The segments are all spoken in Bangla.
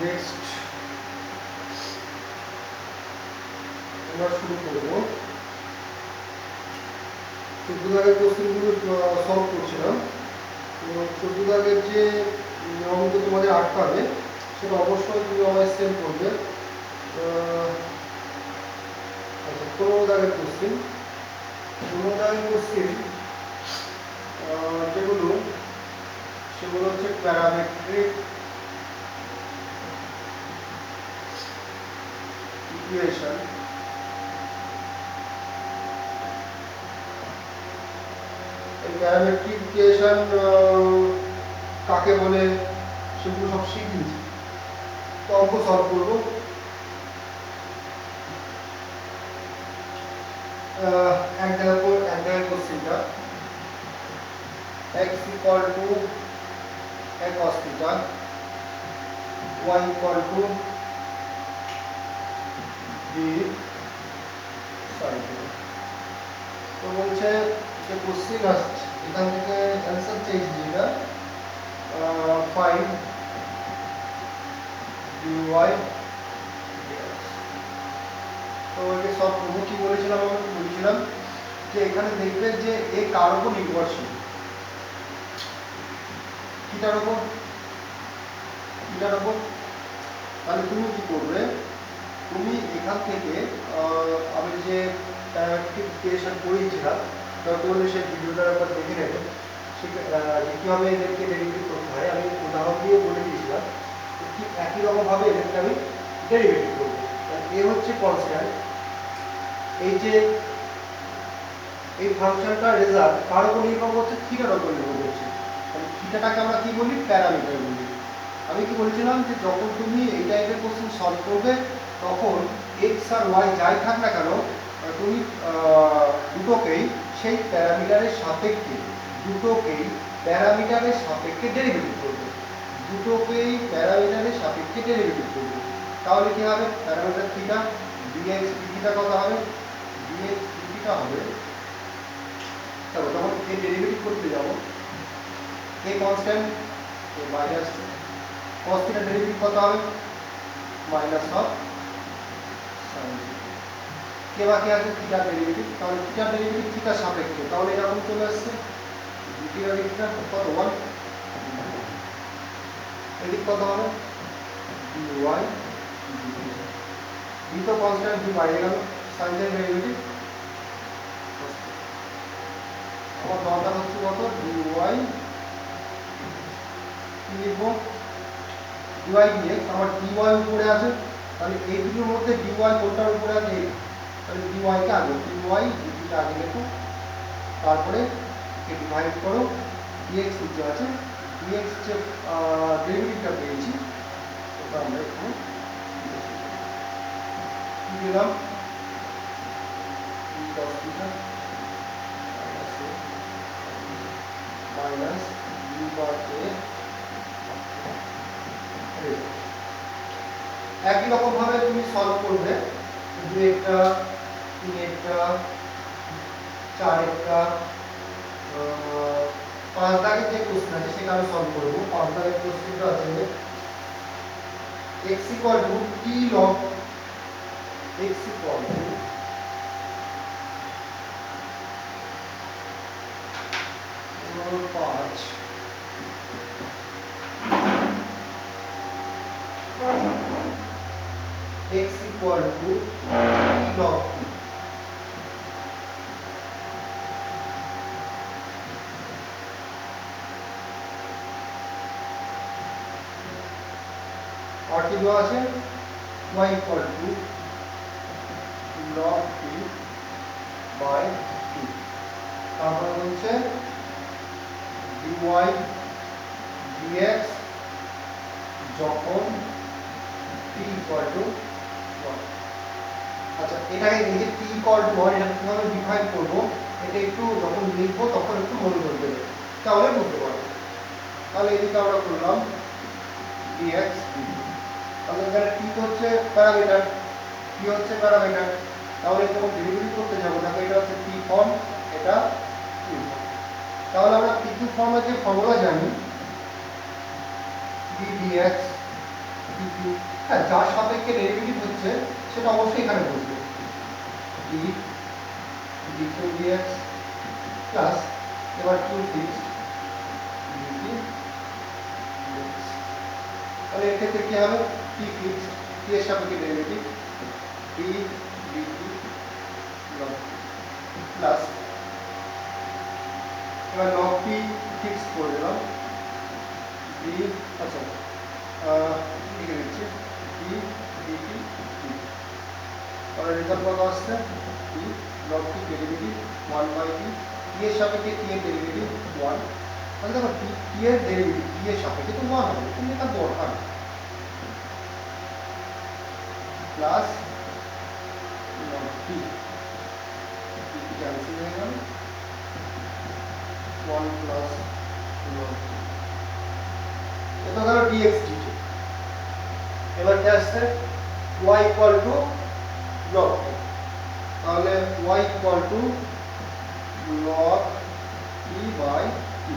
নেক্সট আমরা শুরু করবো 14 দাগের কোশ্চেনগুলো সলভ করছিলাম। তো 14 দাগের যে অঙ্ক তোমাদের আটকাবে সেটা অবশ্যই তুমি আমায় সেন্ড করবে। আচ্ছা, 15 দাগের কোশ্চেন, 15 দাগের কোশ্চেন যেগুলো সেগুলো হচ্ছে প্যারামেট্রিক ইকুয়েশন। এই প্যারামেট্রিক ইকুয়েশন কাকে বলে সেগুলো সব শিখিয়েছি। তো অঙ্ক সলভ করবো। এক জায়গায় কোশ্চেনটা x equal to a cos theta, y equal to b sin theta। তো বলছে যে কোশ্চেন আসছে এখান থেকে অ্যান্সার চাইছি যেটা ফাইন্ড dy dx। তো এটা সব প্রভু কি বলেছিলাম, আমরা বলেছিলাম যে এখানে দেখবে যে এ কার উপর নির্ভরশীল, কিটার উপর, তাহলে তুমি কি করবে, তুমি এখান থেকে আমি যে প্যারামেট্রিক ইকুয়েশন পড়িয়েছিলাম ততগুলো সেই ভিডিওটার একবার দেখে নেবে, কীভাবে এদেরকে ডেরিভেটিভ করতে হয় আমি উদাহরণ দিয়ে বলে দিয়েছিলাম। ঠিক একই রকমভাবে এদেরকে আমি ডেরিভেটিভ করবো। এ হচ্ছে কনস্ট্যান্ট, এই যে এই ফাংশনটার রেজাল্ট কার উপর নির্ভর করছে, থিটার উপর নির্ভর করছে। তাহলে থিটাটাকে আমরা কি বলি, প্যারামিটার বলি। আমি কি বলেছিলাম যে যখন তুমি এই টাইপের কোশ্চেন সলভ করবে তখন এক্স আর ওয়াই যাই থাক না কেন তুমি দুটোকেই সেই প্যারামিটারের সাপেক্ষে ডেরিভেটিভ করবে, তাহলে কি হবে, প্যারামিটার থিটা dx dθ কত হবে, dx dθ হবে। তবে যখন এই ডেরিভেটিভ করতে যাব এই কনস্ট্যান্ট এই মাইনাস cos θ ডেরিভেটিভ কত হবে, মাইনাস অফ sin θ। কে বাকি আছে থিটা ডেরিভেটিভ, তাহলে থিটা ডেরিভেটিভ থিটার সাপেক্ষে, তাহলে এরকম চলে আসছে dθ dθ কত 1, এদিক কত হবে dy dθ। d তো কনস্ট্যান্ট, d বাইরে গেল, sin এর ডেরিভেটিভ আমার দরকার হচ্ছে কত dy, কি লিখবো dy dx, আমার dy উপরে আছে, তাহলে এই দুটোর মধ্যে dy কোনটার উপরে আছে, তাহলে dy কে আগে dy dθ আগে লেখো, তারপরে কে ডিভাইড করো, dx নিচে আছে, dx যে ডেরিভেটিভটা পেয়েছি ওটা আমরা এখানে কি দিলাম d cos θ minus d bar a। একই রকম ভাবে তুমি সলভ করবে 2 একটা 3 একটা 4 একটা 5 দাগের যে কোশ্চেন আছে সেটা আমি সলভ করব। 5 দাগের কোশ্চেনটা আছে x t log x 5 x equal to t log t। और কি দেওয়া আছে y equal to log t by t। তারপর হচ্ছে dy dx যখন t equal to 1। আচ্ছা, এটাকে এই যে t equal to 1 এটা কিভাবে ডিফাইন করব, এটা একটু যখন লিখবো তখন একটু মনে করবে, তাহলে বুঝতে পারবে। তাহলে এদিকে আমরা করলাম dx dt, তাহলে এখানে t হচ্ছে প্যারামিটার, তাহলে যখন ডেরিভেটিভ করতে যাব দেখো এটা হচ্ছে t ফর্ম, এটা q ফর্ম। তাহলে আমরা p q ফর্মের যে ফর্মুলা জানি d dx হ্যাঁ, যার সাপেক্ষে ডেরিভেটিভ হচ্ছে সেটা অবশ্যই এখানে বসবে। D d q dx plus এবার কিউ ফিক্সড ডিটি ডিএক্স। তাহলে এক্ষেত্রে কি হবে? টি ফিক্সড, টি এর সাপেক্ষে derivative d dt log plus এবার লগ টি ফিক্সড করে দিলাম ডি, আচ্ছা লিখে দিচ্ছি ডি ডিটি ডি। তাহলে রেজাল্ট কত আসছে? D log t derivative 1/t, t এর সাপেক্ষে টি এর ডেরিভেটিভ 1। তাহলে দেখো টি এর ডেরিভেটিভ টি এর সাপেক্ষে তো 1 হবে, কিন্তু এটা দরকার প্লাস লগ টি ক্যান্সেল হয়ে গেল 1 প্লাস লগ টি, এটা হলো dx dt। এবার কি আসছে? y equal to log t, তাহলে y equal to log t by t.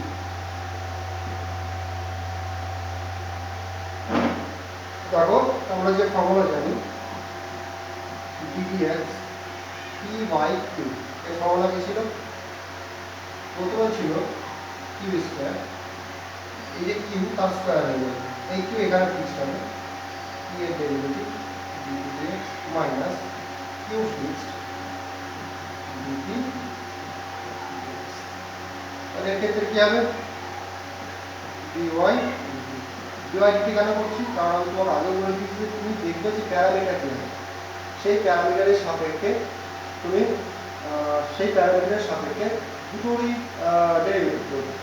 দেখো আমরা যে ফর্মুলা জানি ddx টি বাই কিউ, এই ফর্মুলা কি ছিল? প্রথমে ছিল কিউ স্কয়ার, এই যে কিউ তার স্কয়ার হয়ে যাবে, এই কিউ এখানে ফিক্সড হবে, টি এর derivative dx minus q fixed dt. তাহলে এক্ষেত্রে কি হবে? dy dt কেন করছি? কারণ আমি তোমার আগে বলে দিচ্ছি যে তুমি দেখবে যে প্যারামিটার কি আছে, সেই প্যারামিটারের সাপেক্ষে তুমি সেই প্যারামিটারের সাপেক্ষে দুটোরই ডেরিভেটিভ করবে।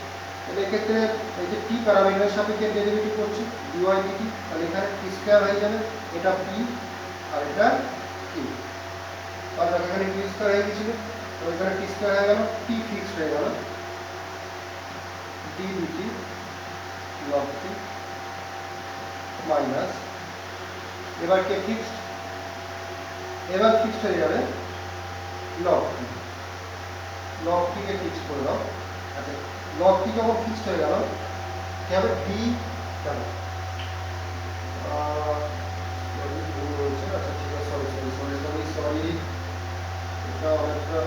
তাহলে এক্ষেত্রে এই যে টি প্যারামিটারের সাপেক্ষে ডেরিভেটিভ করছি dy dt, তাহলে এখানে টি স্কয়ার হয়ে যাবে, এটা পি আর এটা কিউ। তাহলে এখানে টি স্কয়ার হয়ে গেছিল, তো এখানে টি স্কয়ার হয়ে গেল, টি ফিক্সড হয়ে গেল ডি ডিটি লগ টি মাইনাস এবার কে ফিক্সড, এবার ফিক্সড হয়ে যাবে লগ টি, লগ টি কে ফিক্সড করে দাও। আচ্ছা, লগ টি যখন ফিক্সড হয়ে গেল কি হবে? ডি কেন ভুল হয়েছে, আচ্ছা ঠিক আছে, sorry sorry sorry sorry sorry, এটা অনেকটা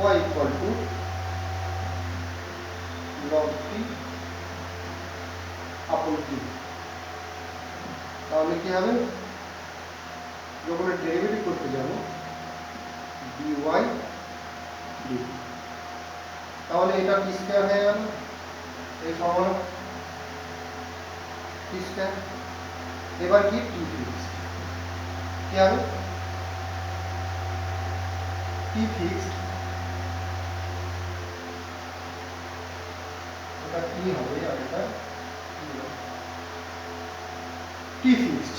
y ইকুয়াল টু লগ টি আপন টি। তাহলে কি হবে? যখন ডেরিভেটিভ করতে যাব dy dt, তাহলে এটা টি স্কয়ার হয়ে গেল, এই ফর্মুলা টি স্কয়ার। এবার কি টি ফিক্সড, কি হবে? টি ফিক্সড, এটা কি হবে আর এটা টি ফিক্সড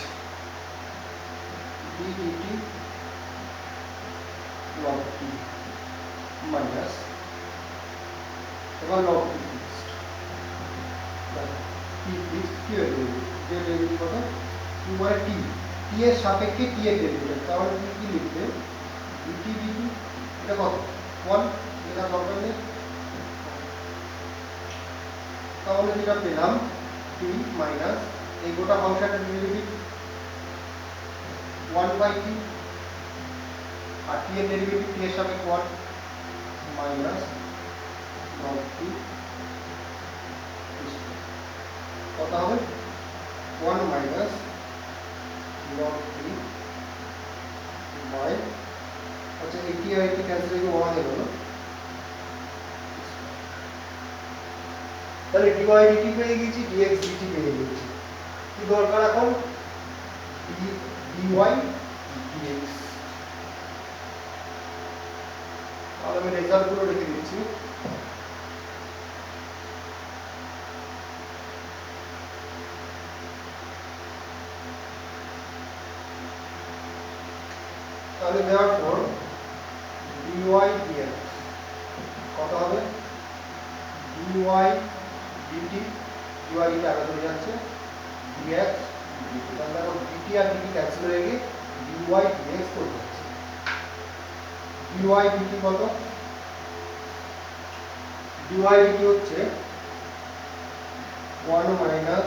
ডি ডিটি লগ টি মাইনাস এবার লগ টি ফিক্সড, টি ফিক্সড কি হয়ে যাবে? যে ডেরিভেটিভ কত? টি মানে টি, টি এর সাপেক্ষে টি এর ডেরিভেটিভ, তাহলে তুমি কি লিখবে? ডিটি ডিটি, এটা কত? 1, এটা দরকার নেই। তাহলে যেটা পেলাম টি মাইনাস এই গোটা ফাংশনের ডেরিভেটিভ 1/t আর টি এর ডেরিভেটিভ টি এর সাপেক্ষে 1 মাইনাস লগ টি, কত হবে? 1 মাইনাস লগ টি বাই, আচ্ছা এই টি আর টি ক্যান্সেল হয়ে 1 হয়ে গেল, তাহলে dy dt পেয়ে গেছি, dx dt পেয়ে গেছি। কি দরকার এখন? dy dx। তাহলে আমি রেজাল্ট গুলো লিখে দিচ্ছি। তাহলে therefore dy dx কত হবে? dy dt, dy dt আগে চলে যাচ্ছে, dx dt, তাহলে দেখো dt আর dt ক্যান্সেল হয়ে গিয়ে dy dx করে যাচ্ছে। dy dt কত? dy dt হচ্ছে 1 minus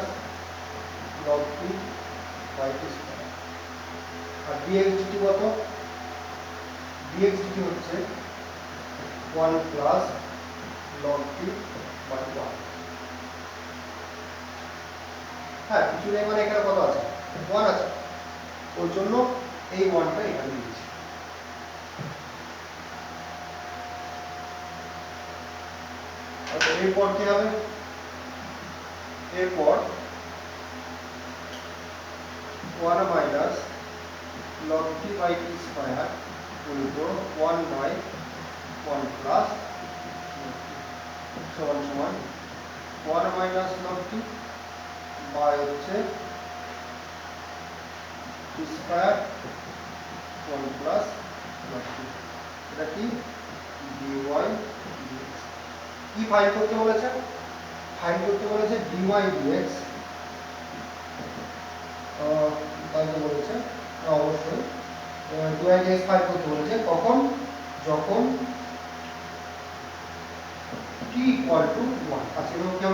log t by t square. আর dx dt কত? dx dt হচ্ছে 1 প্লাস লগ টি বাই 1। হ্যাঁ, কিছু নেই মানে এখানে কত আছে? 1 আছে, ওর জন্য এই 1টা এখানে দিয়েছি। আচ্ছা, এরপর কি হবে? এরপর 1 minus log t by t square গুণিত 1 বাই 1 প্লাস সমান সমান 1 মাইনাস log t বাই হচ্ছে t square 1 plus log t। এটা কি? dy dx। কি ফাইন্ড করতে বলেছে? ফাইন্ড করতে বলেছে dy dx। তাই তো বলেছে অবশ্যই dy dx ফাইন্ড করতে বলেছে কখন? যখন t ইকুয়াল টু 1। আচ্ছা, এবং কেউ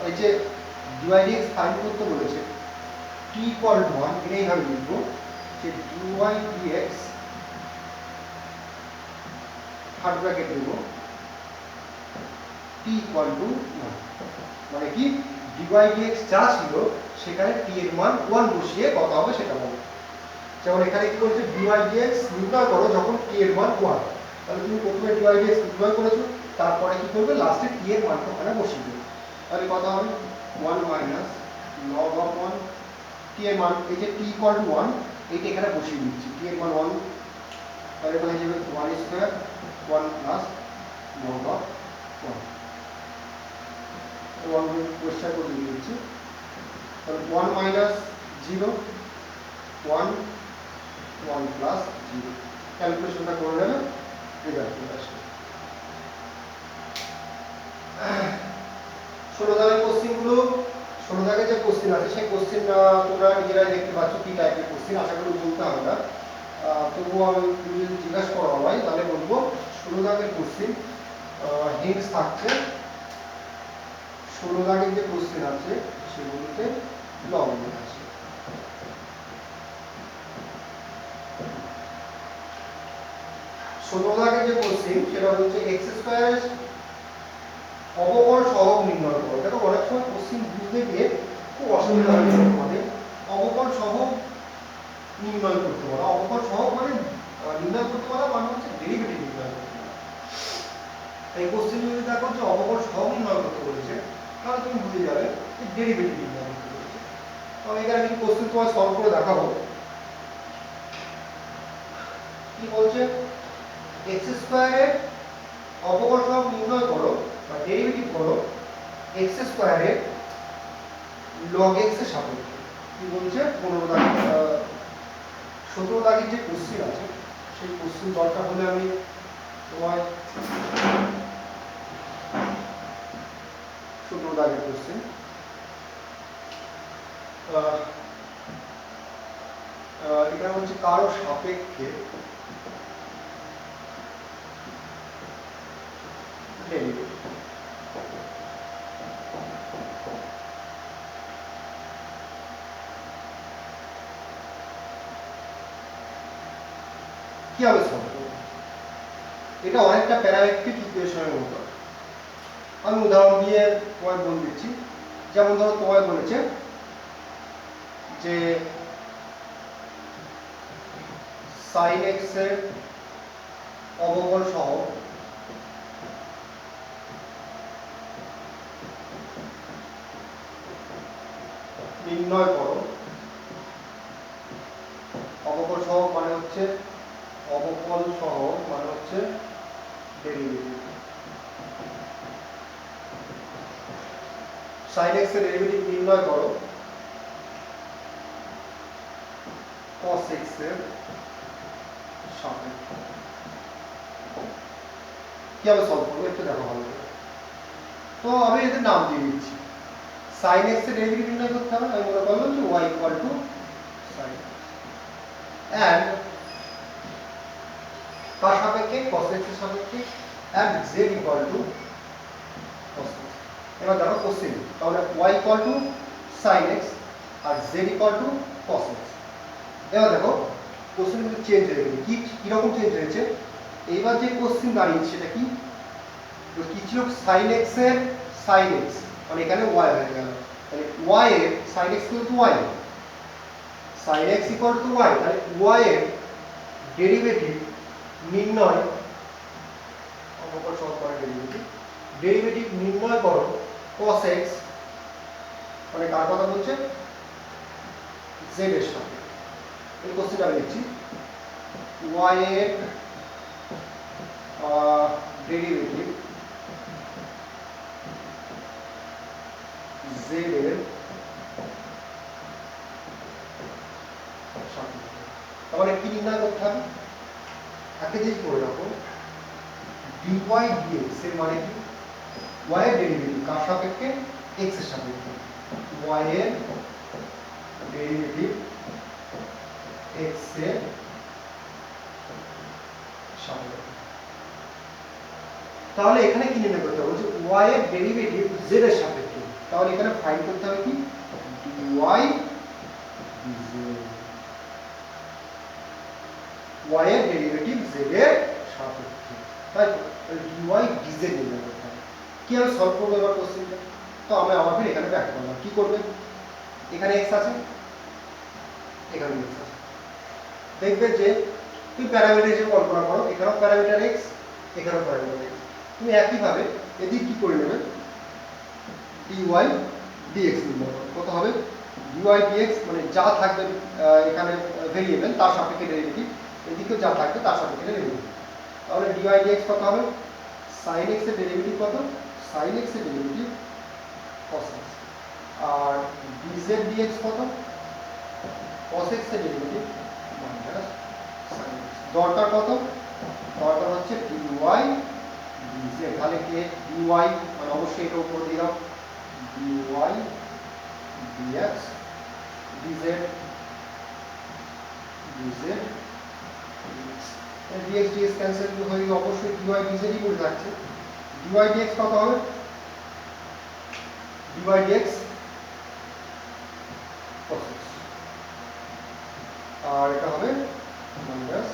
এই যে dy dx ফাইন্ড করতে বলেছে t ইকুয়াল টু 1, এটা এইভাবে লিখবো যে dy dx থার্ড ব্র্যাকেট দেব t ইকুয়াল টু 1, মানে কি dy dx যা ছিল সেখানে t এর মান 1 বসিয়ে কত হবে সেটা বলবো। যেমন এখানে কি বলছে dy dx নির্ণয় করো যখন t এর মান 1। তাহলে তুমি প্রথমে dy dx নির্ণয় করেছো, তারপরে কি করবে? লাস্টে t এর মানটা ওখানে বসিয়ে দেবে। তাহলে কত হবে? 1 মাইনাস log অফ 1 t এর মান, এই যে t ইকুয়াল টু 1 এইটা এখানে বসিয়ে দিচ্ছি, t এর মান 1, তাহলে হয়ে যাবে 1 স্কয়ার 1 প্লাস log অফ 1। তো আমি পরিষ্কার করে দিচ্ছি, তাহলে 1 মাইনাস 0 1 1 প্লাস 0। ক্যালকুলেশনটা করে নেবে, রেজাল্ট চলে আসবে। 16 দাগের কোশ্চেনগুলো, 16 দাগের যে কোশ্চেন আছে সেই কোশ্চেন তোমরা নিজেরাই দেখতে পাচ্ছ কি টাইপের কোশ্চেন, আশা করি বলতে হবে না। তবুও আমি যদি জিজ্ঞাসা করা হয় তাহলে বলবো 16 দাগের কোশ্চেন হিন্টস থাকছে। 16 দাগের যে কোশ্চেন আছে সেগুলোতে লবণ আছে। 16 দাগের যে কোশ্চেন সেটা হচ্ছে x স্কয়ারের অবকল সহগ নির্ণয় করো। দেখো অনেক সময় কোশ্চেন বুঝতে গিয়ে খুব অসুবিধা হয় তোমাদের। অবকল সহগ নির্ণয় করতে বলা, অবকল সহগ মানে নির্ণয় করতে বলা মানে হচ্ছে ডেরিভেটিভ নির্ণয় করতে বলা। এই কোশ্চেন যদি দেখো যে অবকল সহগ নির্ণয় করতে বলেছে তাহলে তুমি বুঝে যাবে যে ডেরিভেটিভ নির্ণয় করতে বলেছে। তো আমি এখানে কিছু কোশ্চেন তোমার সলভ করে দেখাবো। কি বলছে? x স্কয়ারের অবকল সহগ নির্ণয় করো বা ডেরিভেটিভ করো x স্কয়ারের log x এর সাপেক্ষে। কি বলছে? 15 দাগ 17 দাগের যে কোশ্চেন আছে সেই কোশ্চেন দরকার হলে আমি তোমার 17 দাগের কোশ্চেন এটা হচ্ছে কারো সাপেক্ষে ডেরিভেটিভ। কিভাবে সলভ করব? এটা অনেকটা প্যারামেট্রিক ইকুয়েশনের মতো। আমি উদাহরণ দিয়ে তোমায় বলে দিচ্ছি। যেমন ধরো তোমায় বলেছে যে sin x এর অবকল সহগ নির্ণয় করো। অবকল সহগ মানে হচ্ছে ডেরিভেটিভ। sin x এর ডেরিভেটিভ নির্ণয় করো cos x এর সাপেক্ষে। কিভাবে সলভ করবো একটু দেখো ভালো করে। তো আমি এদের নাম দিয়ে দিচ্ছি। sin x এর ডেরিভেটিভ নির্ণয় করতে হবে, আমি মনে করলাম যে y equal to sin and কার সাপেক্ষে? cos x এর সাপেক্ষে and z equal to cos x। এবার দেখো কোশ্চেন, তাহলে y equal to sin x আর z equal to cos x। এবার দেখো কোশ্চেন কিন্তু চেঞ্জ হয়ে গেছে। কিরকম চেঞ্জ হয়েছে? এইবার যে কোশ্চেন দাঁড়িয়েছে সেটা কি? তো কি ছিল? sin x এর sin x, মানে এখানে y হয়ে গেল। তাহলে y এর sin x equal to y, sin x equal to y, তাহলে y এর ডেরিভেটিভ নির্ণয়, অঙ্কটা সলভ করে ডেরিভেটিভ নির্ণয় করো cos x, মানে কার কথা বলছে? z এর সাথে। এই কোশ্চেনটা আমি লিখছি, y এর ডেরিভেটিভ z এর সাথে। তাহলে কি নির্ণয় করতে হবে? একটা জিনিস করে রাখো, dy dx এর মানে কি? y এর ডেরিভেটিভ কার সাপেক্ষে? x এর সাপেক্ষে। y এর ডেরিভেটিভ x এর সাপেক্ষে। তাহলে এখানে কি নির্ণয় করতে হবে? y এর ডেরিভেটিভ z এর সাপেক্ষে। তাহলে এখানে ফাইন্ড করতে হবে কি? dy dz, y এর ডেরিভেটিভ z এর সাপেক্ষে, তাই তো? তাহলে dy dz নির্ণয় করতে হবে। কি আমি সলভ করবো এবার কোশ্চেনটা? তো আমি আমাকে এখানে ব্যাক করলাম। কি করবে? এখানে x আছে, এখানে x আছে। দেখবে যে তুমি প্যারামিটার হিসেবে কল্পনা করো, এখানেও প্যারামিটার x, এখানেও প্যারামিটার x। তুমি একইভাবে এদিক কি করে নেবে? dy dx নির্ণয় করো। কত হবে? dy dx মানে যা থাকবে এখানে ভেরিয়েবল তার সাপেক্ষে ডেরিভেটিভ, এদিকেও যা থাকবে তার সাপেক্ষে ডেরিভেটিভ। তাহলে dy dx কত হবে? sin x এর ডেরিভেটিভ কত? sin x এর ডেরিভেটিভ cos x। আর dz dx কত? cos x এর ডেরিভেটিভ মাইনাস sin x। দরকার কত? দরকার হচ্ছে dy dz। তাহলে কে dy মানে অবশ্যই এটা উপর দিয়ে দাও, dy dx dz dz dx dx cancel হয়ে গিয়ে অবশ্যই dy dz ই পড়ে থাকছে। dy dx কত হবে? dy dx cos x, আর এটা হবে মাইনাস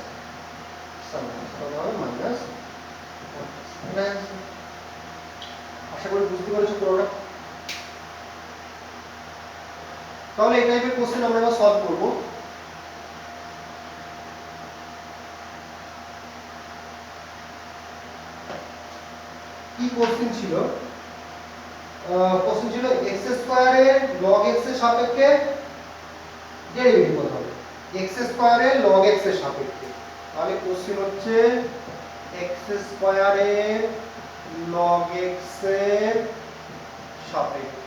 sin x। কত হবে? মাইনাস। আশা করি বুঝতে পেরেছো পুরোটা। তাহলে এই টাইপের কোশ্চেন আমরা এবার সলভ করব। কি কোশ্চেন ছিল? কোশ্চেন ছিল x স্কয়ারের log x এর সাপেক্ষে ডেরিভেটিভ কত হবে? x স্কয়ারের log x এর সাপেক্ষে। তাহলে কোশ্চেন হচ্ছে x স্কয়ারের log x এর সাপেক্ষে।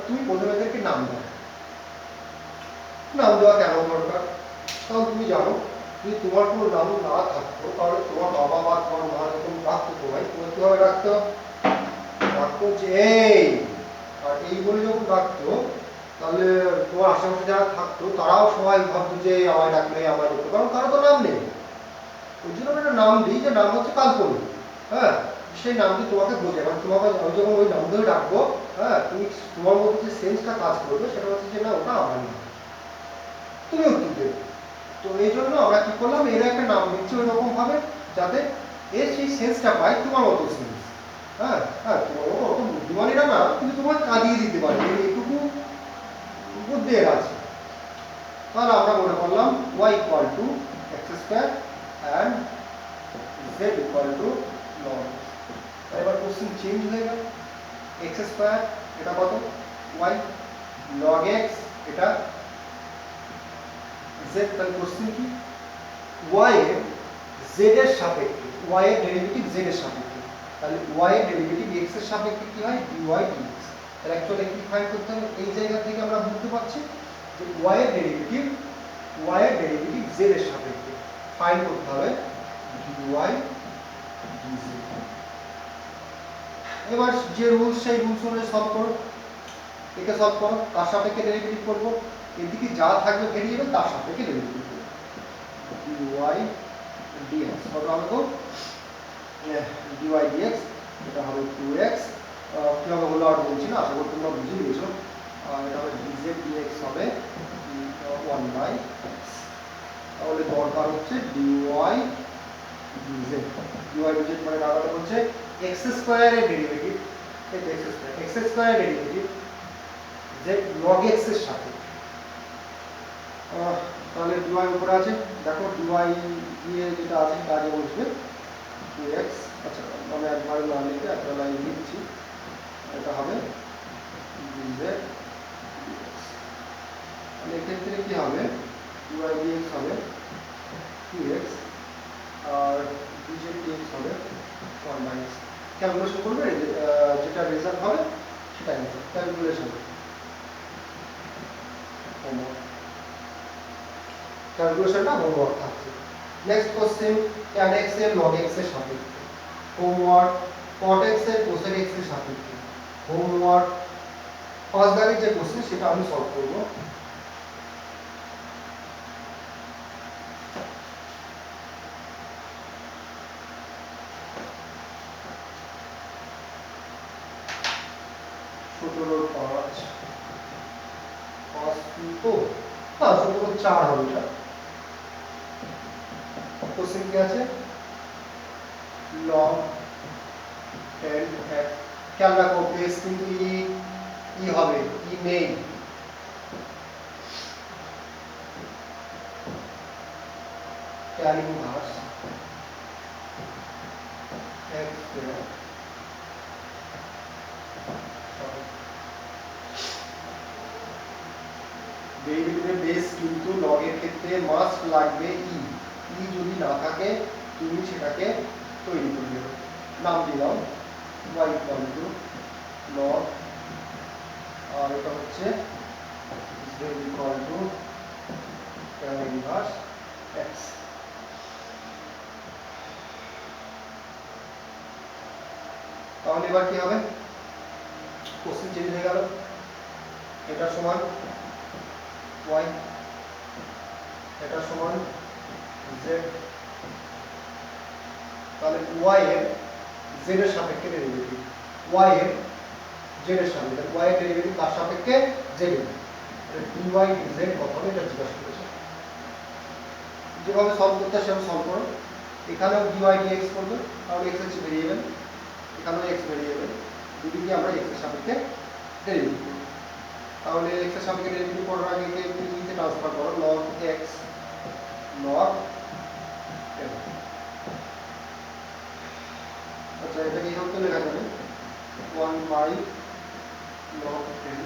তুমি প্রথমে এদেরকে নাম দাও। নাম দেওয়া কেন দরকার? কারণ তুমি জানো যদি তোমার কোনো নাম না থাকতো তাহলে তোমার বাবা বা তোমার মা যখন ডাকতো তোমায়, তোমার কিভাবে ডাকতো? ডাকতো যে এই, আর এই বলে যখন ডাকতো তাহলে তোমার আশেপাশে যারা থাকতো তারাও সবাই ভাবতো যে আমায় ডাকলে আমায় ডাকতো, কারণ কারো তো নাম নেই। ওই জন্য একটা নাম দিই, যে নাম হচ্ছে কাল্পনিক। হ্যাঁ, সেই নামটি তোমাকে বোঝায়, মানে তোমাকে আমি যখন ওই নাম ধরে ডাকবো, হ্যাঁ, তুমি তোমার মধ্যে যে সেন্সটা কাজ করবে সেটা হচ্ছে যে না ওটা আমার নাম, তুমি উত্তর দেবে। তো এই জন্য আমরা কি করলাম, এর একটা নাম দিচ্ছি ওই রকম ভাবে যাতে এর সেই সেন্সটা পায় তোমার মতো সেন্স। হ্যাঁ হ্যাঁ, তোমার মতো অত বুদ্ধিমানীরা না, কিন্তু তোমার কাঁদিয়ে দিতে পারে এইটুকু বুদ্ধি এর আছে। তাহলে আমরা মনে করলাম y equal two x square and z equal two log x। এবার কোশ্চেন চেঞ্জ হয়ে গেল, x স্কয়ার এটা কত? y, log x এটা z। তাহলে কোশ্চেন কি? y এর z এর সাপেক্ষে, y এর ডেরিভেটিভ z এর সাপেক্ষে। তাহলে y এর ডেরিভেটিভ x এর সাপেক্ষে কি হয়? dy dx। তাহলে অ্যাকচুয়ালি কি ফাইন্ড করতে হবে? এই জায়গা থেকে আমরা বুঝতে পারছি যে y এর ডেরিভেটিভ z এর সাপেক্ষে ফাইন্ড করতে হবে dy dz। এবার যে রুলস সেই রুলস অনুযায়ী সলভ করো। একে সলভ করো, কার সাপেক্ষে ডেরিভেটিভ করব? এদিকে যা থাকবে ভেরিয়েবল তার সাপেক্ষে ডেরিভেটিভ করব। dy dx কত হবে? তো dy ওয়াই ডিএক্স, এটা হবে 2x। কীভাবে হলো আর বলছি না, আশা করি তোমরা বুঝে গিয়েছো। এটা হবে ডিজেড ডিএক্স হবে 1/x। তাহলে দরকার হচ্ছে ডিওয়াই ডিজেড। ডিওয়াই ডিজেড মানে দাঁড়াবে হচ্ছে এক্স স্কোয়ারের ডেরিভেটিভ, এই এক্স স্কোয়ারের ডেরিভেটিভ জেড লগ এক্স এর সাথে। তাহলে ডিওয়াই উপরে আছে, দেখো ডিওয়াই দিয়ে যেটা আছে কাজে বসবে 2x। আচ্ছা আমি একবার না লিখে একটা লাইন লিখছি, এটা হবে dz dx। তাহলে এক্ষেত্রে কি হবে, ডিওয়াই ডিএক্স হবে 2x আর dz dx হবে 1/x। ক্যালকুলেশন করবে, যেটা রেজাল্ট হবে সেটা অ্যান্সার। ক্যালকুলেশন ক্যালকুলেশনটা হোমওয়ার্ক থাকছে। নেক্সট কোশ্চেন, tan x এর log x এর সাপেক্ষে হোমওয়ার্ক, cot x এর cosec x এর সাপেক্ষে হোমওয়ার্ক। 5 দাগের যে কোশ্চেন সেটা আমি সলভ করব। সতেরোর 5 5 তো না, 17 4 হবে এটা। কোশ্চেন কি আছে, log tan x, খেয়াল রাখো বেস কিন্তু ই হবে, ই নেই। tan ইনভার্স x স্কয়ার ডেরিভেটিভের বেস কিন্তু log এর ক্ষেত্রে মাস্ট লাগবে ই। ই যদি না থাকে তুমি সেটাকে তৈরি করবে। নাম দিলাম y ইকুয়াল টু log, আর এটা হচ্ছে z equal two tan inverse x। তাহলে এবার কি হবে, কোশ্চেন চেঞ্জ হয়ে গেল। এটা সমান y, এটা সমান z। তাহলে y এর z এর সাপেক্ষে ডেরিভেটিভ, y এর z এর সাপেক্ষে, y এর ডেরিভেটিভ কার সাপেক্ষে, z এর। dy dz কত হবে এটা জিজ্ঞাসা করেছে। যেভাবে সলভ করতে সেভাবে সলভ করো। এখানেও dy dx করবে, কারণ x হচ্ছে ভেরিয়েবল, এখানেও x ভেরিয়েবল, দুদিকে আমরা x এর সাপেক্ষে ডেরিভেটিভ করব। তাহলে x এর সাপেক্ষে ডেরিভেটিভ করার আগে কে তে ট্রান্সফার করো, log x log n। আচ্ছা এটাকে এইভাবে লেখা যাবে 1/log n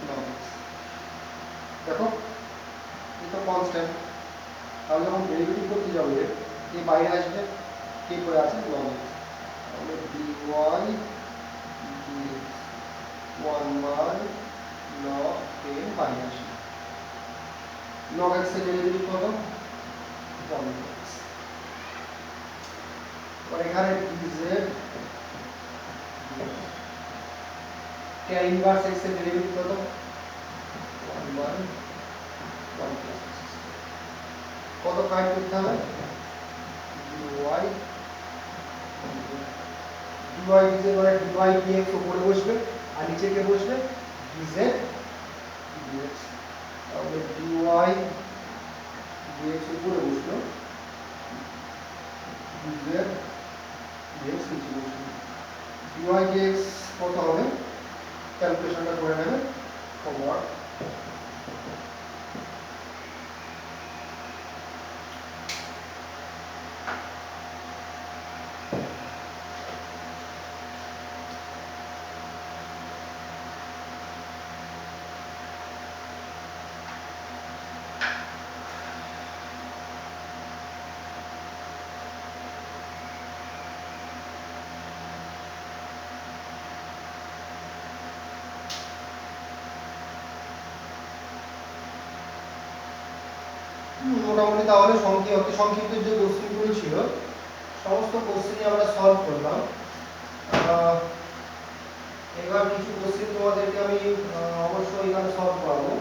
log x। দেখো এটা কনস্ট্যান্ট, তাহলে যখন ডেরিভেটিভ করতে যাবে কে বাইরে আসবে, কে পড়ে আছে log x। তাহলে dy dx 1/log n বাইরে আসবে। log x এর ডেরিভেটিভ কত, 1x। আর এখানে dz tan ইনভার্স x এর ডেরিভেটিভ কত, 1/1 কত ফাইন্ড করতে হবে, dy dz মানে dy dx উপরে বসবে আর নিচে কে বসবে, dz dx। তাহলে dy dx উপরে বসলো, dz dx নিচে বসলো। dy dx কত হবে, ক্যালকুলেশনটা করে নেবে হোমওয়ার্ক। মোটামুটি তাহলে অতি সংক্ষিপ্ত যে কোশ্চেনগুলো ছিল সমস্ত কোশ্চেনই আমরা সলভ করলাম। এবার কিছু কোশ্চেন তোমাদেরকে আমি অবশ্যই এখানে সলভ করাবো।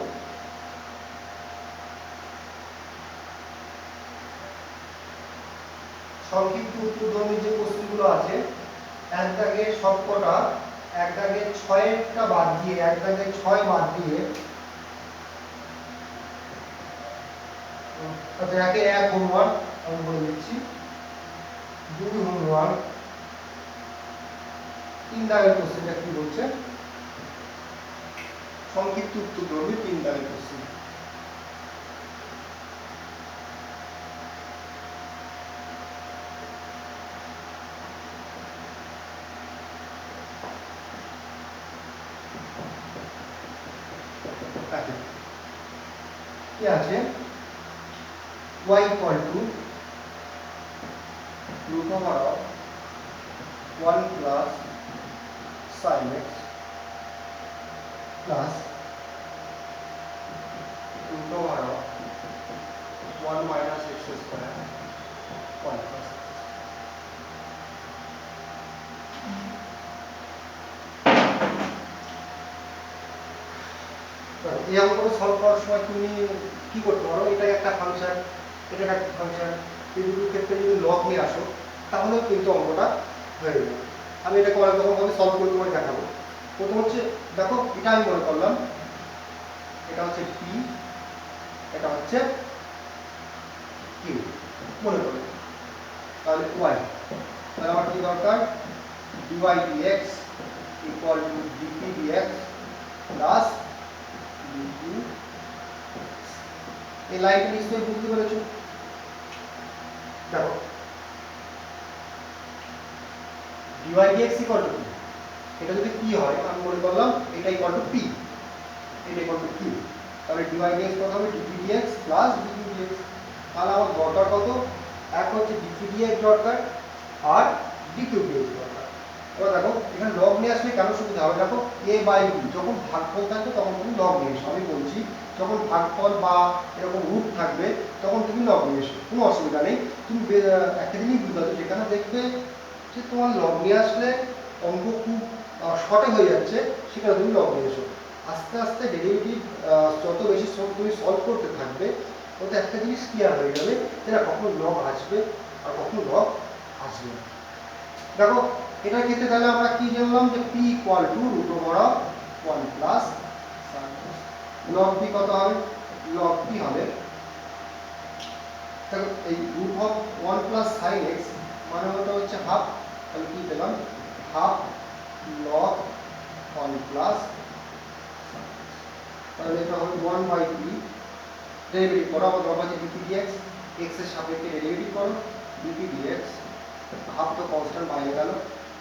সংক্ষিপ্ত উত্তরধর্মী যে কোশ্চেনগুলো আছে এক দাগে সবকটা এক দাগে 6টা বাদ দিয়ে এক দাগে 6 বাদ দিয়ে আচ্ছা একে 1 হোমওয়ার্ক আমি বলে দিচ্ছি 2 হোমওয়ার্ক 3 দাগের কোশ্চেনটা কি বলছে সংক্ষিপ্ত উত্তরধর্মী 3 দাগের কোশ্চেন কি আছে y equal to root over of 1 plus sin x plus root over of 1 minus x square 1 plus x. এই অঙ্কটা সলভ করার সময় তুমি কি করতে পারো এটা একটা ফাংশন এটা একটা ফাংশন এই দুটোর ক্ষেত্রে যদি লগ নিয়ে আসো তাহলে কিন্তু অঙ্কটা হয়ে যাবে আমি এটা করার তখন আমি সলভ করে তোমাকে দেখাবো প্রথম হচ্ছে দেখো এটা আমি মনে করলাম এটা হচ্ছে p এটা হচ্ছে q মনে করো তাহলে y তাহলে আমার কি দরকার dy dx equal to dp dx plus dq এই লাইনটা নিশ্চয়ই বুঝতে পেরেছো দেখো dy dx equal to p এটা যদি p হয় আমি মনে করলাম এটা equal to p এটা equal to q তাহলে dy dx কত হবে dp dx plus dq dx তাহলে আমার দরকার কত এক হচ্ছে dp dx দরকার আর dq dx দরকার এবার দেখো এখানে লগ নিয়ে আসলে কেন সুবিধা হবে দেখো a বাই b যখন ভাগফল থাকবে তখন তুমি লগ নিয়ে এসো আমি বলছি যখন ভাগফল বা এরকম রুট থাকবে তখন তুমি লগ নিয়ে এসো কোনো অসুবিধা নেই তুমি একটা জিনিস বুঝতে পারছো সেখানে দেখবে যে তোমার লগ নিয়ে আসলে অঙ্ক খুব শর্টে হয়ে যাচ্ছে সেখানে তুমি লগ নিয়ে এসো আস্তে আস্তে ডেরিভেটিভ যত বেশি তুমি সলভ করতে থাকবে তত একটা জিনিস ক্লিয়ার হয়ে যাবে যে না কখনো লগ আসবে আর কখনো লগ আসবে না দেখো এটার ক্ষেত্রে তাহলে আমরা কি জানলাম যে p equal to root over of 1 plus sin x log p কত হবে log p হবে দেখো এই root of 1 plus sin x মানে ওটা হচ্ছে হাফ তাহলে কি পেলাম হাফ log 1 plus তাহলে এটা হবে 1 by p ডেরিভেটিভ করো আবার দরকার আছে dp dx x এর সাপেক্ষে ডেরিভেটিভ করো dp dx হাফ তো কনস্ট্যান্ট বাইরে গেল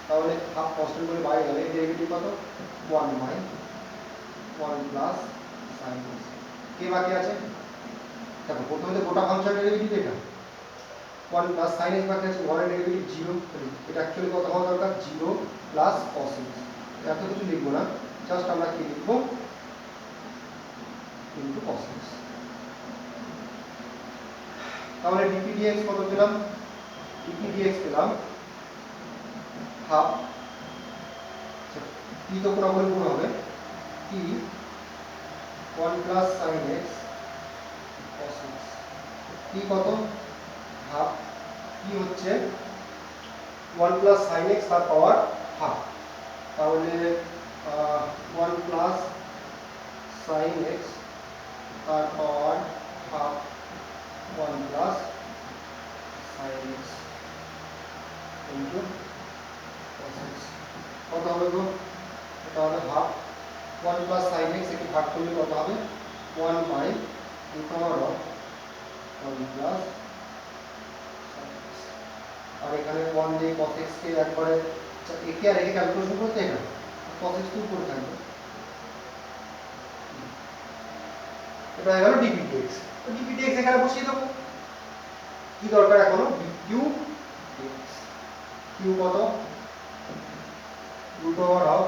তাহলে হাফ কনস্ট্যান্ট করে বাইরে গেলে ডেরিভেটিভ কত 1 বাই 1 প্লাস sin x কে বাকি আছে দেখো প্রথমে তো গোটা ফাংশন ডেরিভেটিভ এটা 1 প্লাস sin x বাকি আছে 1 এর ডেরিভেটিভ 0 এটা অ্যাকচুয়ালি কত হওয়া দরকার 0 প্লাস cos x এত কিছু লিখবো না জাস্ট আমরা কি লিখবো ইনটু cos x তাহলে dp dx কত পেলাম dp dx পেলাম হাফ p তো পুরোপুরি গুণ হবে p 1 প্লাস sin x cos x p কত হাফ p হচ্ছে 1 প্লাস sin x তার পাওয়ার হাফ তাহলে 1 প্লাস sin x তার পাওয়ার হাফ 1 প্লাস sin x into cos x কত হবে গো এটা হবে হাফ 1 প্লাস sin x একে ভাগ করলে কত হবে 1 বাই root over of 1 প্লাস sin x আর এখানে 1 দিয়ে cos x কে একবারে একে আর একে ক্যালকুলেশন করতে না cos x তো উপরে থাকবে এটা হয়ে গেল dp dx তো dp dx এখানে বসিয়ে দেবো কি দরকার এখনো dq dx q কত root over of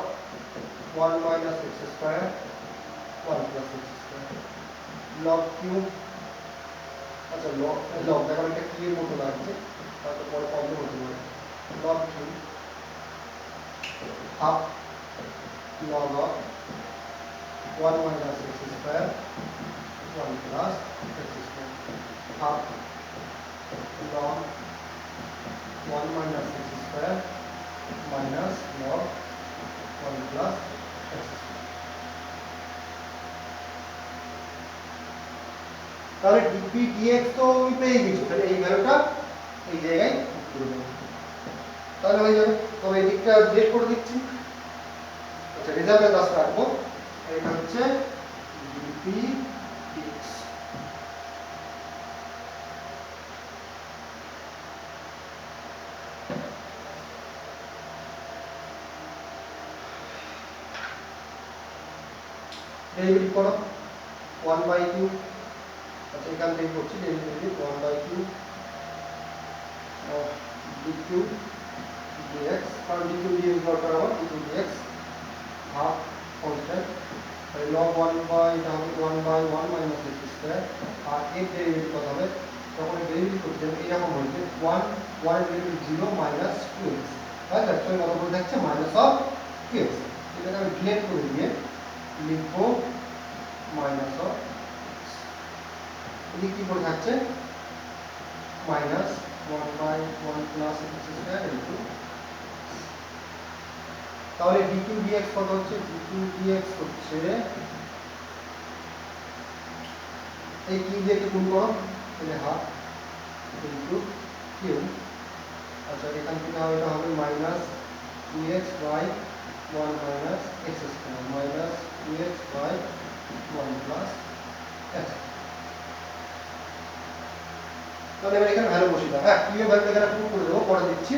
1 minus x square 1 plus x square log q আচ্ছা log দেখো এটা কি এর মতো লাগছে তারপর পরে প্রবলেম হতে পারে log q half log of 1 minus x square 1 plus x square half log 1 minus x square minus log 1 plus x square। তাহলে dp dx তো আমি পেয়ে গেছি, তাহলে এই ভ্যালুটা এই জায়গায় পুট করে দেব, তাহলে হয়ে যাবে। তবে এই দিকটা ডিলিট করে দিচ্ছি। আচ্ছা, রেজাল্টে 10 রাখবো। এটা হচ্ছে dp dx। ডেরিভেটিভ করো 1/q। আচ্ছা, এখান থেকে করছি ডেরিভেটিভ 1/q dq dx, কারণ dq dx দরকার আমার, dq dx হাফ কনস্ট্যান্ট, তাহলে log 1 বাই এটা হবে 1/1 মাইনাস x স্কয়ার। আর এর ডেরিভেটিভ কত হবে, তখন এই ডেরিভেটিভ করতে হবে এরকম হচ্ছে 1 1 ডেরিভেটিভ 0 মাইনাস 2x, তাই দ্যাটস ওয়াই কত করে থাকছে মাইনাস অফ 2x। এটাকে আমি ডিলিট করে দিয়ে লিখবো মাইনাস অফ, এদিকে কি করে থাকছে minus 1/1 plus x square into, তাহলে dq dx কত হচ্ছে, dq dx হচ্ছে এই কি দিয়ে কি গুণ করো, তাহলে হাফ ইনটু কিউ। আচ্ছা, এখান থেকে এটা হবে minus 2x by 1 minus x square minus 2x by 1 plus x। তাহলে এবার এখানে ভ্যালু বসিয়ে দাও। হ্যাঁ, কিউ এর ভ্যালু এখানে পুট করে দেবো, পরে দিচ্ছি।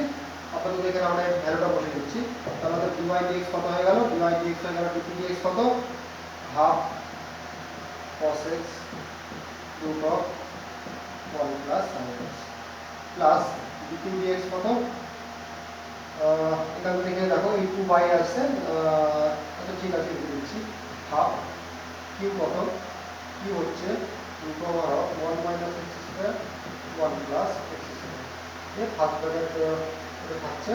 আপাতত এখানে আমরা ভ্যালুটা বসিয়ে দিচ্ছি। তাহলে আমাদের dy dx কত হয়ে গেল, dy dx হয়ে গেল dp dx কত, half cos x root of 1 plus sin x plus dq dx কত, এখান থেকে দেখো এই 2 বাই আসছে, আচ্ছা ঠিক আছে লিখে দিচ্ছি, হাফ q কত, q হচ্ছে root over of 1 minus x square 1 plus x square, এই ফার্স্ট ব্র্যাকেট এটা থাকছে,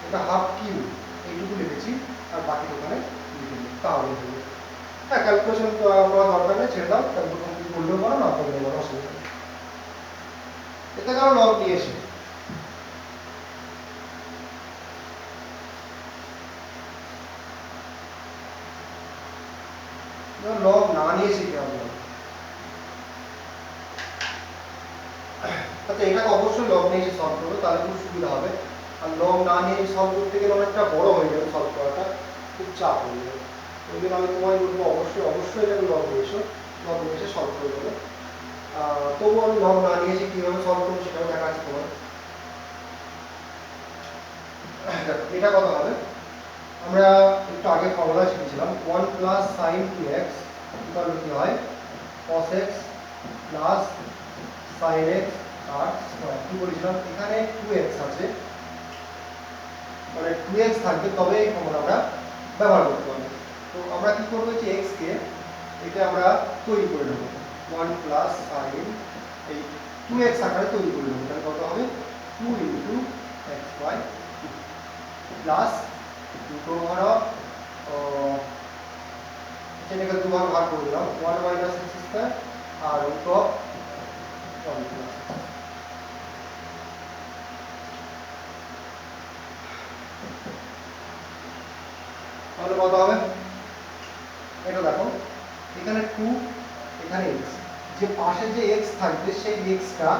এটা হাফ কিউ এইটুকু লিখেছি, আর বাকি ওখানে লিখে দিই, তাহলে হবে। হ্যাঁ, ক্যালকুলেশন করার দরকার নেই, ছেড়ে দাও, ক্যালকুলেশন কি করলেও পারো, না করলেও পারো, অসুবিধা নেই। এতে কারো লগ নিয়ে এসে লগ না নিয়ে শিখতে হবে। আচ্ছা, এটাকে অবশ্যই লগ নিয়ে এসে সলভ করবে, তাহলে খুব সুবিধা হবে। আর লগ না নিয়ে সলভ করতে গেলে অনেকটা বড় হয়ে যাবে, সলভ করাটা খুব চাপ হয়ে যাবে। ওই জন্য আমি তোমায় বলবো অবশ্যই অবশ্যই এটাকে লগ নিয়ে এসো, লগ নিয়ে এসে সলভ করে দেবে। তবুও আমি লগ না নিয়ে এসে কীভাবে সলভ করবো সেটাও দেখাচ্ছি তোমার। এটা কত হবে, আমরা একটু আগে ফর্মুলা শিখেছিলাম 1 plus sign 2x equal to কি হয় cos x plus sin x আর স্কয়ার। কি বলেছিলাম, এখানে 2x আছে, মানে 2x থাকবে তবে এই ফর্মুলাটা ব্যবহার করতে হবে। তো আমরা কি করব, যে x কে এটা আমরা তৈরি করে নেব 1 প্লাস সাইন এই 2x আকারে তৈরি করে নেব, তাহলে কত হবে 2 into x by 2 plus root over of এটাকে দুবার ভাগ করে দিলাম 1 মাইনাস x স্কয়ার আর root of 1 প্লাস। তাহলে কত হবে, এটা দেখো এখানে 2 এখানে x, যে পাশে যে x থাকবে সেই x টা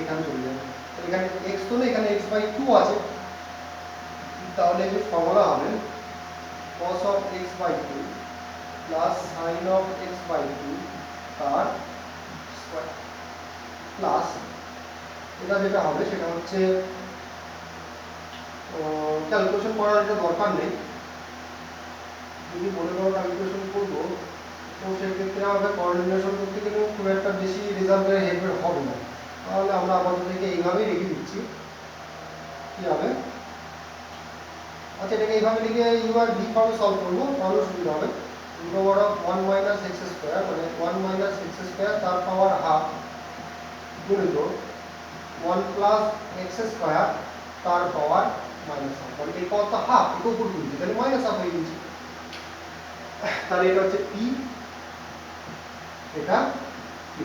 এখানে চলে যাবে, তো এখানে x তো নেই, এখানে x বাই 2 আছে, তাহলে যে ফর্মুলা হবে cos of x by 2 plus sin of x by 2 তার স্কয়ার প্লাস এটা যেটা হবে সেটা হচ্ছে ক্যালকুলেশন করার এটা দরকার নেই, যদি মনে করো ক্যালকুলেশন করবো তো সেক্ষেত্রে আমাদের কোঅর্ডিনেশন করতে গেলে খুব একটা বেশি রেজাল্টের হেল্প হবে না, তাহলে আমরা আমাদের থেকে এইভাবেই রেখে দিচ্ছি। কি হবে, আচ্ছা এটাকে এইভাবে লিখে ইউ আর ভি ফর্মে সলভ করবো, তাহলে সুবিধা হবে। root over of 1 minus x square মানে 1 minus x square তার পাওয়ার হাফ গুণিত 1 plus x square তার পাওয়ার মাইনাস হাফ, মানে এই পাওয়ারটা হাফ এর উপর তুলছি, তাহলে মাইনাস হাফ হয়ে গেছে। তাহলে এটা হচ্ছে p, এটা q।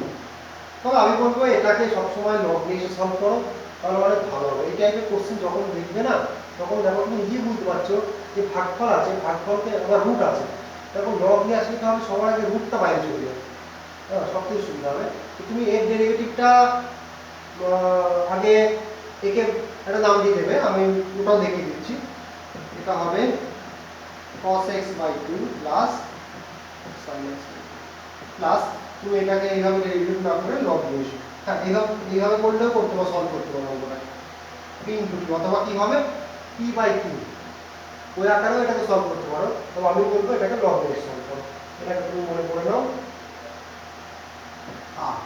তবে আমি বলবো এটাকে সবসময় লগ নিয়ে এসে সলভ করো, তাহলে অনেক ভালো হবে। এই টাইপের কোশ্চেন যখন দেখবে না, তখন দেখো তুমি নিজেই বুঝতে পারছো যে ভাগফল আছে, ভাগফলকে আবার রুট আছে, তখন লগ নিয়ে আসলে কি হবে, সবার আগে রুটটা বাইরে চলে যাবে। হ্যাঁ, সব থেকে সুবিধা হবে। তো তুমি এর ডেরিভেটিভটা আগে একে একটা নাম দিয়ে দেবে, আমি ওটাও দেখিয়ে দিচ্ছি। এটা হবে cos x by 2 plus sin x plus, তুমি এটাকে এইভাবে ডেরিভেটিভ না করে লগ নিয়ে এসো। হ্যাঁ, এইভাবে করলেও করতে পারো, সলভ করতে পারো অঙ্কটা। p ইন্টু q, অথবা কি হবে p বাই q, ওই আকারেও এটাকে সলভ করতে পারো। তবে আমি বলবো এটাকে লগ নিয়ে সলভ করো। এটাকে তুমি মনে করে নাও r,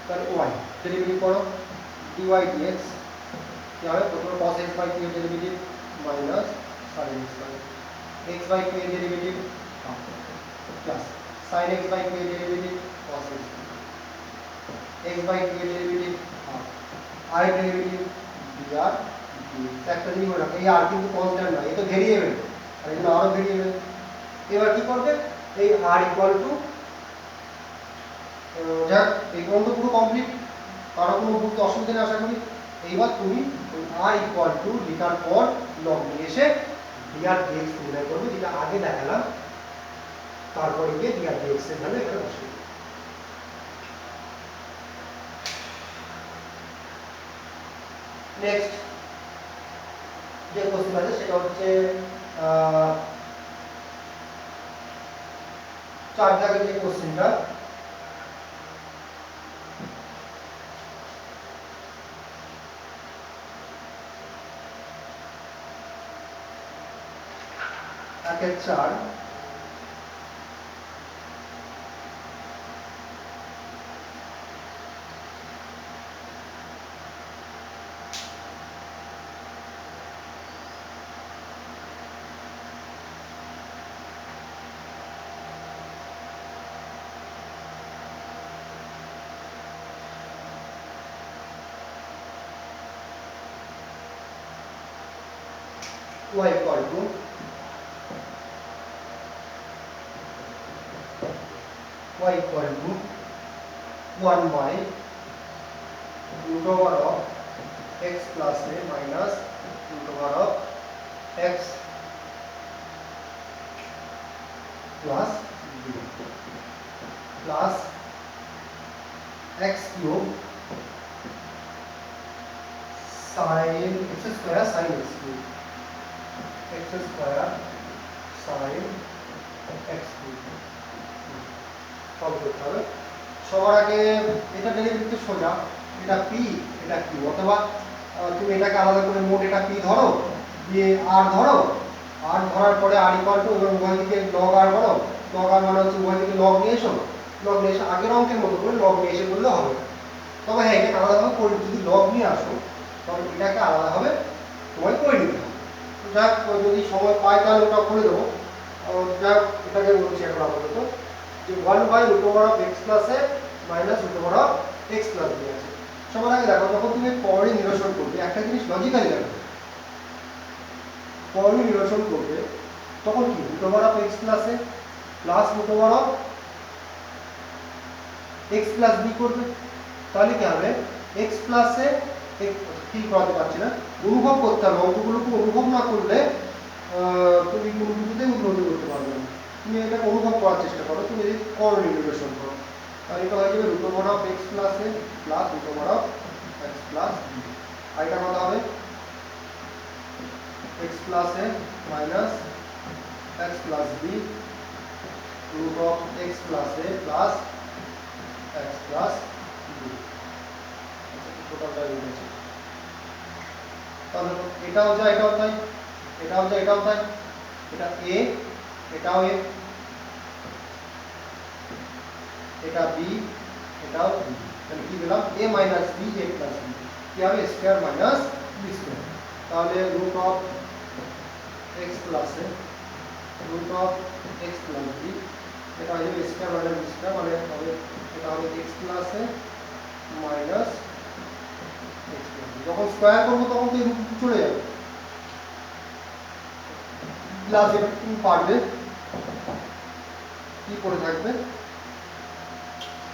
তাহলে y ডেরিভেটিভ করো, dy dx কি হবে, প্রথমে cos x by q এর derivative minus sin x by x by q এর derivative plus sin x by q এর derivative cos x, x by q এর ডেরিভেটিভ আর এর ডেরিভেটিভ dr dx। একটা জিনিস মনে রাখো, এই r কিন্তু কনস্ট্যান্ট নয়, এই তো ভেরিয়েবল, আর এগুলো আরো ভেরিয়েবল। এবার কি করবে, এই r ইকুয়াল টু, যাক এই কোণ তো পুরো কমপ্লিট, কারো কোনো বুঝতে অসুবিধা নেই আশা করি। এইবার তুমি r ইকুয়াল টু লেখার পর লগ নিয়ে এসে dr dx নির্ণয় করবে, যেটা আগে দেখালাম। তারপরে গিয়ে dr dx এর ভ্যালু এখানে বসিয়ে দেবে। নেক্সট যে কোশ্চেন আছে সেটা হচ্ছে 4 দাগের যে কোশ্চেনটা, একের 4, y equal to y equal to 1 by root over of x plus a minus root over of x plus b plus x cube sin x square sin x cube, x square sin x cube solve করতে হবে। সবার আগে এটা ডেরিভেটিভ সোজা, এটা p এটা q, অথবা তুমি এটাকে আলাদা করে মোট এটা p ধরো, দিয়ে r ধরো, r ধরার পরে r ইকুয়াল টু, এবং উভয় দিকে log r ধরো, log r মানে হচ্ছে উভয় দিকে log নিয়ে এসো, log নিয়ে এসে আগের অঙ্কের মতো করে log নিয়ে এসে বললে হবে। তবে হ্যাঁ, এটাকে আলাদাভাবে করে, যদি log নিয়ে আসো তবে এটাকে আলাদাভাবে তোমায় করে নিতে হবে। যাক, যদি সময় পাই তাহলে ওটা করে দেবো। যাক, এটাকে বলছি এখন আপাতত যে 1 by root over of x plus a minus root over of x plus b আছে। সবার আগে দেখো, যখন তুমি পরে নিরসন করবে, একটা জিনিস লজিক্যালি দেখো, পরে নিরসন করবে তখন কি root over of x plus a plus root over of x plus b করবে। তাহলে কি হবে, x প্লাস a, ঠিক করাতে পারছি না, অনুভব করতে হবে। অঙ্কগুলোকে অনুভব না করলে তুমি কোনো কিছুতেই উন্নতি করতে পারবে না। তুমি এটা অনুভব করার চেষ্টা করো, তুমি যদি করণীয় নিরসন করো, তাহলে এটা হয়ে যাবে root over of x plus a plus root over of x plus b. আর এটা কত হবে, x plus a minus x plus b root of x plus a plus x plus b. টোটালটা রয়েছে, তাহলে এটাও যা এটাও তাই, এটাও যা এটাও তাই, এটা a এটাও a, এটা b এটাও b, তাহলে কি দিলাম a minus b a plus b, কি হবে স্কয়ার মাইনাস b স্কয়ার। তাহলে root of x plus a root of x plus b, এটা হবে স্কয়ার মাইনাস b স্কয়ার, মানে হবে এটা হবে x plus a minus x plus b। যখন স্কয়ার করব তখন তো এই রুট চলে যাবে, প্লাস এটা তুমি পারবে কি করে থাকবে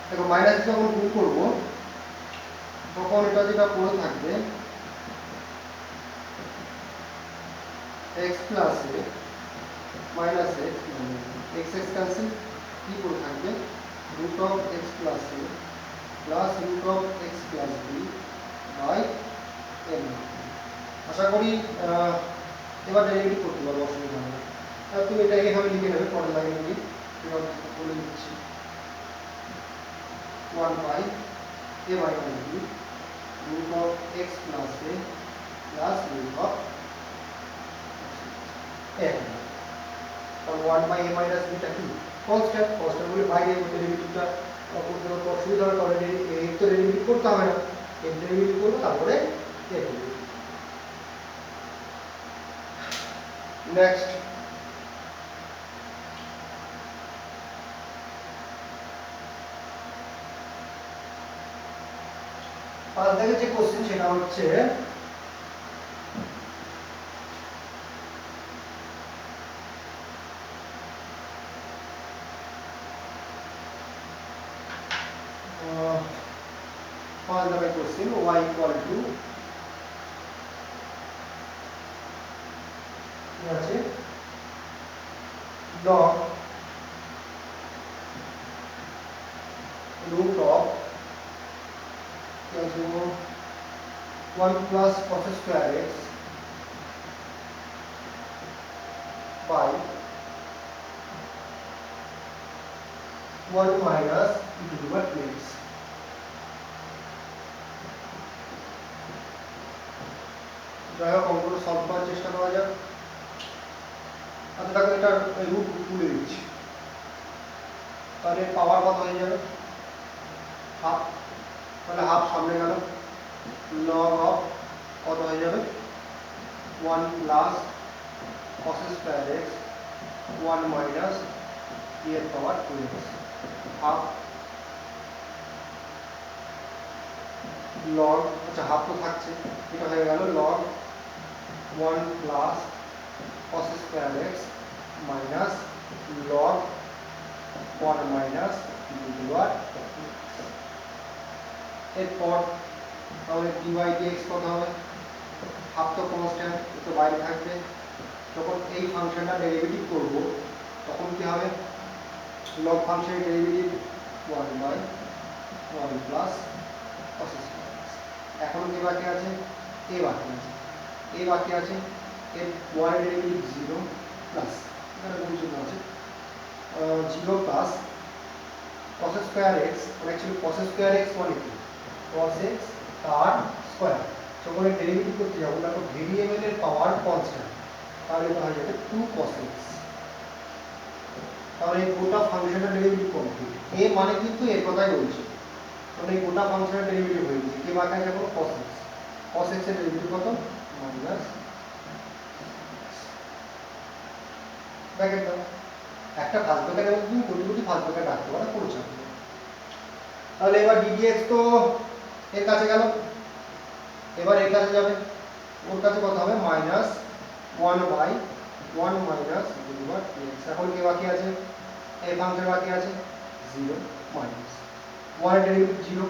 দেখো মাইনাস যখন গুণ করবো তখন এটা যেটা পড়ে থাকবে x plus a minus x x x cancel কি পড়ে থাকবে root of x plus a plus root of x plus b by n. আশা করি এবার ডেরিভেটিভ করতে পারবো, অসুবিধা হবে না। তুমি এটা এইভাবে লিখে নেবে পরের লাইনে গিয়ে বলে দিচ্ছি 1 by a minus b root of x plus a plus root of a। और 1 বাই a মাইনাস b টা কি কনস্ট্যান্ট, কনস্ট্যান্ট বলে বাইরে ডেরিভেটিভটা করতে হবে, অসুবিধা হবে তাহলে এই তো ডেরিভেটিভ করতে হবে না, এই ডেরিভেটিভ করব তারপরে a ডেরিভেটিভ। নেক্সট পাঁচ দাগের যে কোশ্চেন সেটা হচ্ছে পাঁচ দাগের কোশ্চেন y ইকুয়াল টু আছে log root of 1 plus cos square x by 1 minus e to the power 2x। যাই হোক অঙ্কটা সলভ করার চেষ্টা করা যাক। আচ্ছা দেখো এটা রুট তুলে দিচ্ছি, তাহলে পাওয়ার কত হয়ে যাবে হাফ, তাহলে হাফ সামনে গেল log অফ কত হয়ে যাবে 1 plus cos square x 1 minus e এর পাওয়ার 2x হাফ log, আচ্ছা হাফ তো থাকছে, এটা হয়ে গেল log 1 plus cos square x minus log 1 minus e to the power. এরপর তাহলে dy dx কত হবে, হাফ তো কনস্ট্যান্ট তো বাইরে থাকবে, যখন এই ফাংশনটা ডেরিভেটিভ করব তখন কি হবে log ফাংশনের derivative 1 by 1 plus cos square x। এখন কি বাকি আছে a বাকি আছে, a বাকি আছে এর 1 এর ডেরিভেটিভ 0 প্লাস এখানে কোন চিহ্ন আছে 0 প্লাস cos স্কয়ার x, মানে অ্যাকচুয়ালি cos স্কয়ার x মানে কি cos x তার স্কয়ার, যখন এর ডেরিভেটিভ করতে যাব দেখো ভেরিয়েবল এর পাওয়ার কনস্ট্যান্ট, তাহলে এটা হয়ে যাবে 2 cos x। তাহলে এই গোটা ফাংশনের ডেরিভেটিভ কমপ্লিট, a মানে কিন্তু এর কথাই বলছি, মানে এই গোটা ফাংশনের ডেরিভেটিভ হয়ে গেছে, কে বাকি আছে এখন cos x, cos x এর ডেরিভেটিভ কত মাইনাস ব্র্যাকেট দাও, একটা ফার্স্ট ব্র্যাকেট এবং তুমি কোটি কোটি ফার্স্ট ব্র্যাকেট রাখতে পারো, কোনো চাপ নেই। তাহলে এবার ddx তো এর কাছে গেল, এবার এর কাছে যাবে, ওর কাছে কত হবে মাইনাস 1 বাই 1 মাইনাস dx। এখন কি বাকি আছে এই ফাংশন বাকি আছে 0 মাইনাস 1 এর derivative 0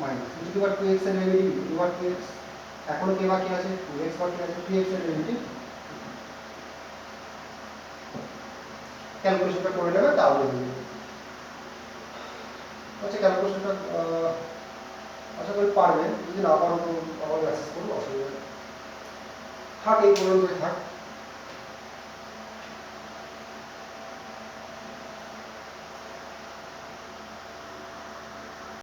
minus e to the power 2x এর derivative e to the power 2x। এখন কি বাকি আছে 2x বাকি আছে, 2x এর ডেরিভেটিভ ক্যালকুলেশনটা করে নেবে তাহলে হয়ে যাবে। আচ্ছা ক্যালকুলেশনটা আশা করি পারবেন, যদি না পারো তো আবার মেসেজ করবো, অসুবিধা নেই। থাক এই পর্যন্তই থাক।